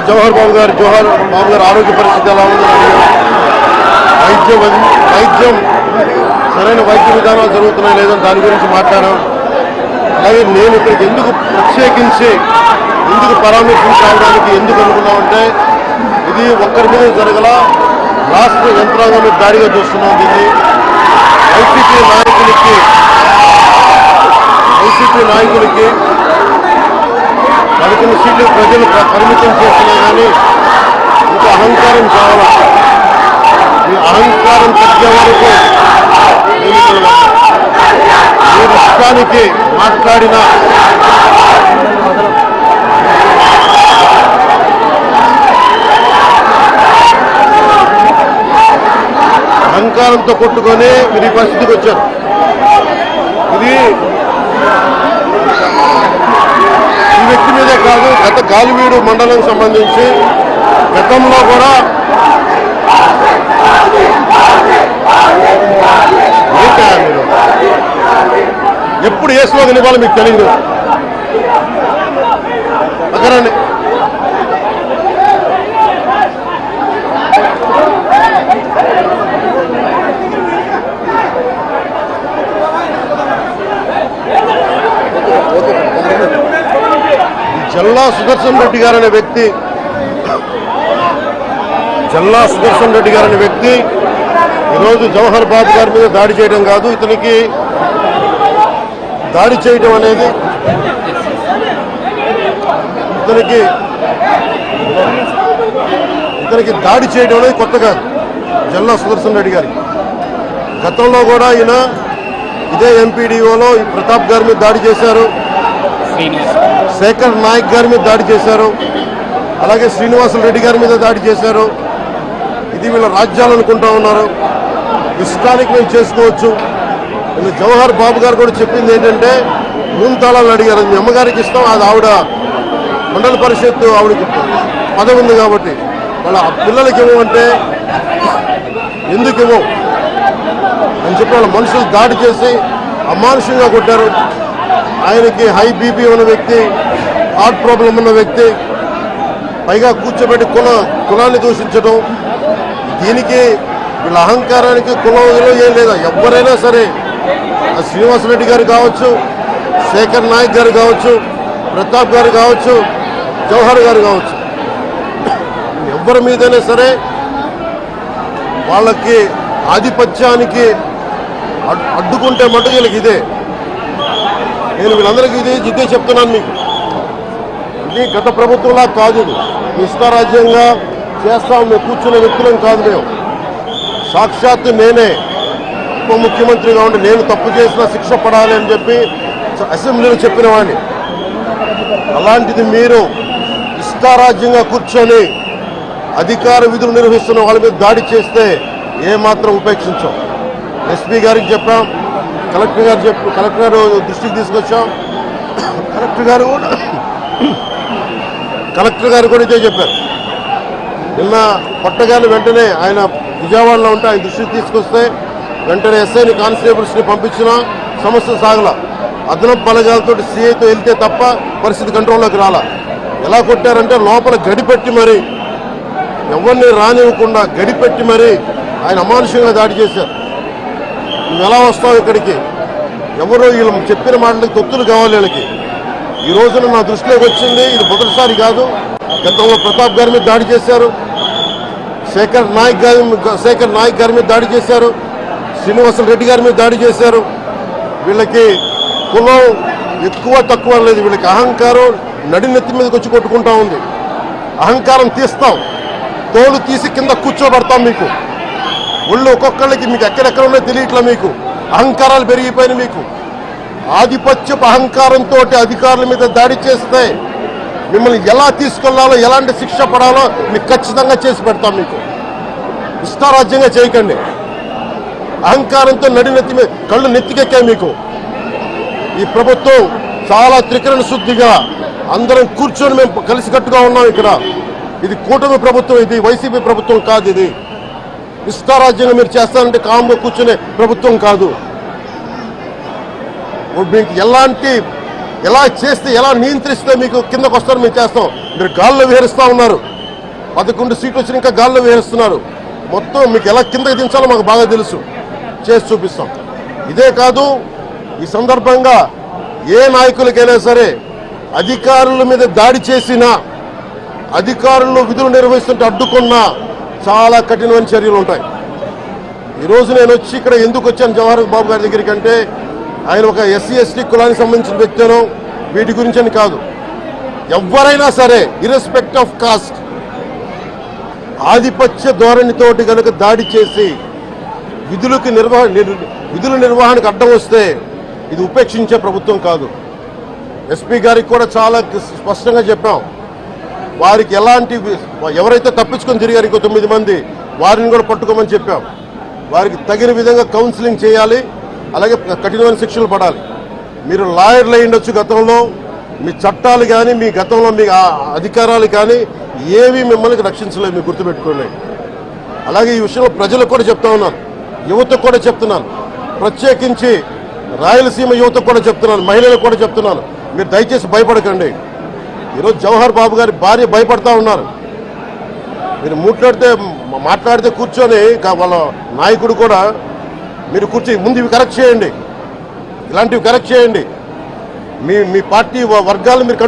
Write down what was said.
జవహర్ బాబు గారు ఆరోగ్య పరిస్థితి ఎలా ఉందని వైద్యం సరైన వైద్య విధానాలు జరుగుతున్నాయి లేదని దాని గురించి మాట్లాడాం. అలాగే నేను ఇక్కడికి ఎందుకు ప్రత్యేకించి ఎందుకు పరామర్శించడానికి ఎందుకు అనుకున్నామంటే ఇది ఒక్కరి మీద జరగల రాష్ట్ర యంత్రాంగం మీద దాడిగా చూస్తున్నాం. దీన్ని వైసీపీ నాయకులకి 11 సీట్లు ప్రజలు పరిమితం చేస్తున్నా కానీ ఇంకా అహంకారం కావాలా. ఈ అహంకారం తగ్గే వరకు ఈ రాష్ట్రానికి మాట్లాడిన అహంకారంతో కొట్టుకొని మీరు ఈ పరిస్థితికి వచ్చారు. ఇది ఈ వ్యక్తి మీదే కాదు, గత గాలివీడు మండలం సంబంధించి గతంలో కూడా ఎప్పుడు ఏ స్లోగన్ ఇవ్వాలో మీకు తెలియదు. అక్కడండి జల్లా సుదర్శన్ రెడ్డి గారు అనే వ్యక్తి ఈరోజు జవహర్ బాబు గారి మీద దాడి చేయడం కాదు, ఇతనికి దాడి చేయడం అనేది దాడి చేయడం అనేది కొత్త కాదు. జల్లా సుదర్శన్ రెడ్డి గారికి గతంలో కూడా ఈయన ఇదే ఎంపీడీఓలో ప్రతాప్ గారి మీద దాడి చేశారు, శేఖర్ నాయక్ గారి మీద దాడి చేశారు, అలాగే శ్రీనివాసరెడ్డి గారి మీద దాడి చేశారు. ఇది వీళ్ళ రాజ్యాలు అనుకుంటా ఉన్నారు. ఇష్టానికి మేము చేసుకోవచ్చు. జవహర్ బాబు గారు కూడా చెప్పింది ఏంటంటే 3 తాళాలు అడిగారు. మీ అమ్మగారికి ఇస్తాం, అది ఆవిడ మండల పరిషత్తు ఆవిడకి పదవి ఉంది కాబట్టి వాళ్ళ పిల్లలకి ఇవ్వమంటే ఎందుకు ఇవ్వం అని చెప్పి వాళ్ళ మనుషులు దాడి చేసి అమానుషంగా కొట్టారు. ఆయనకి హై బీపీ ఉన్న వ్యక్తి, హార్ట్ ప్రాబ్లం ఉన్న వ్యక్తి, పైగా కూర్చోబెట్టి కులాన్ని దూషించడం. దీనికి వీళ్ళ అహంకారానికి కులం ఏం లేదా. ఎవరైనా సరే శ్రీనివాసరెడ్డి గారు కావచ్చు, శేఖర్ నాయక్ గారు కావచ్చు, ప్రతాప్ గారు కావచ్చు, జవహర్ గారు కావచ్చు, ఎవరి మీదైనా సరే వాళ్ళకి ఆధిపత్యానికి అడ్డుకుంటే మటుకు వీళ్ళకి ఇదే. నేను వీళ్ళందరికీ ఇదే చెప్తున్నాను మీకు. ఇది గత ప్రభుత్వంలా కాదు. ఇది ఇష్టారాజ్యంగా చేస్తాం మేము కూర్చునే వ్యక్తులం కాదు. మేము సాక్షాత్తు నేనే ఉప ముఖ్యమంత్రిగా ఉండి నేను తప్పు చేసిన శిక్ష పడాలి అని చెప్పి అసెంబ్లీలో చెప్పిన వాడిని. అలాంటిది మీరు ఇష్టారాజ్యంగా కూర్చొని అధికార విధులు నిర్వహిస్తున్న వాళ్ళ మీద దాడి చేస్తే ఏమాత్రం ఉపేక్షించాం. ఎస్పీ గారికి చెప్పాం, కలెక్టర్ దృష్టికి తీసుకొచ్చాం. కలెక్టర్ గారు కూడా ఇదే చెప్పారు. నిన్న కొట్టగానే వెంటనే ఆయన విజయవాడలో ఉంటే ఆయన దృష్టికి తీసుకొస్తే వెంటనే ఎస్ఐని కానిస్టేబుల్స్ని పంపించిన సమస్య సాగల. అదనపు బలగాలతో సీఐతో వెళ్తే తప్ప పరిస్థితి కంట్రోల్లోకి రాలా. ఎలా కొట్టారంటే లోపల గడిపెట్టి మరి ఎవరిని రానివ్వకుండా గడిపెట్టి మరి ఆయన అమానుషంగా దాడి చేశారు. నువ్వు ఎలా వస్తావు ఇక్కడికి? ఎవరో వీళ్ళు చెప్పిన మాటలకి తొత్తులు కావాలి వీళ్ళకి. ఈ రోజున నా దృష్టిలోకి వచ్చింది, ఇది మొదటిసారి కాదు. గతంలో ప్రతాప్ గారి మీద దాడి చేశారు, శేఖర్ నాయక్ గారి మీద దాడి చేశారు, శ్రీనివాసరెడ్డి గారి మీద దాడి చేశారు. వీళ్ళకి కులం ఎక్కువ తక్కువ లేదు. వీళ్ళకి అహంకారం నడినెత్తి మీదకి వచ్చి కొట్టుకుంటా ఉంది. అహంకారం తీస్తాం, తోలు తీసి కింద కూర్చోబెడతాం. మీకు ఒళ్ళు ఒక్కొక్కళ్ళకి మీకు ఎక్కడెక్కడ ఉన్నాయో తెలియట్లా. మీకు అహంకారాలు పెరిగిపోయినాయి. మీకు ఆధిపత్యపు అహంకారంతో అధికారుల మీద దాడి చేస్తే మిమ్మల్ని ఎలా తీసుకెళ్లాలో, ఎలాంటి శిక్ష పడాలో మీకు ఖచ్చితంగా చేసి పెడతాం. మీకు ఇష్టారాజ్యంగా చేయకండి. అహంకారంతో నడినెత్తి మీద కళ్ళు నెత్తికెక్కాయి మీకు. ఈ ప్రభుత్వం చాలా త్రికరణ శుద్ధిగా అందరం కూర్చొని మేము కలిసికట్టుగా ఉన్నాం ఇక్కడ. ఇది కూటమి ప్రభుత్వం, ఇది వైసీపీ ప్రభుత్వం కాదు. ఇది ఇష్టారాజ్యంగా మీరు చేస్తారంటే కామ్గా కూర్చునే ప్రభుత్వం కాదు. మీకు ఎలా చేస్తే ఎలా నియంత్రిస్తే మీకు కిందకు వస్తారో మేము చేస్తాం. మీరు గాల్లో విహరిస్తూ ఉన్నారు. 11 సీట్లు వచ్చిన ఇంకా గాల్లో వేస్తున్నారు. మొత్తం మీకు ఎలా కిందకి దించాలో మాకు బాగా తెలుసు, చేసి చూపిస్తాం. ఇదే కాదు, ఈ సందర్భంగా ఏ నాయకులకైనా సరే అధికారుల మీద దాడి చేసినా, అధికారులు విధులు నిర్వహిస్తుంటే అడ్డుకున్నా చాలా కఠినమైన చర్యలు ఉంటాయి. ఈరోజు నేను వచ్చి ఇక్కడ ఎందుకు వచ్చాను జవహర్ బాబు గారి దగ్గరికి అంటే, ఆయన ఒక ఎస్సీ ఎస్టీ కులానికి సంబంధించిన వ్యక్తినో వీటి గురించి అని కాదు, ఎవరైనా సరే ఇర్రెస్పెక్ట్ ఆఫ్ కాస్ట్ ఆధిపత్య ధోరణితోటి కనుక దాడి చేసి విధుల నిర్వహణకు అడ్డం వస్తే ఇది ఉపేక్షించే ప్రభుత్వం కాదు. ఎస్పీ గారికి కూడా చాలా స్పష్టంగా చెప్పాం, వారికి ఎలాంటి ఎవరైతే తప్పించుకొని తిరిగారు ఇంకో 9 మంది వారిని కూడా పట్టుకోమని చెప్పాం. వారికి తగిన విధంగా కౌన్సిలింగ్ చేయాలి, అలాగే కఠినమైన శిక్షలు పడాలి. మీరు లాయర్లు అయ్యుండొచ్చు గతంలో, మీ చట్టాలు కానీ మీ గతంలో మీ అధికారాలు కానీ ఏవి మిమ్మల్ని రక్షించలేదు, మీరు గుర్తుపెట్టుకోండి. అలాగే ఈ విషయంలో ప్రజలకు కూడా చెప్తా ఉన్నాను, యువతకు కూడా చెప్తున్నాను, ప్రత్యేకించి రాయలసీమ యువతకు కూడా చెప్తున్నాను, మహిళలకు కూడా చెప్తున్నాను, మీరు దయచేసి భయపడకండి. ఈరోజు జవహర్ బాబు గారి భార్య భయపడతా ఉన్నారు. మీరు మాట్లాడితే కూర్చొని వాళ్ళ నాయకుడు కూడా మీరు కూర్చొని ముందు ఇవి కరెక్ట్ చేయండి, ఇలాంటివి కరెక్ట్ చేయండి, మీ పార్టీ వర్గాలు మీరు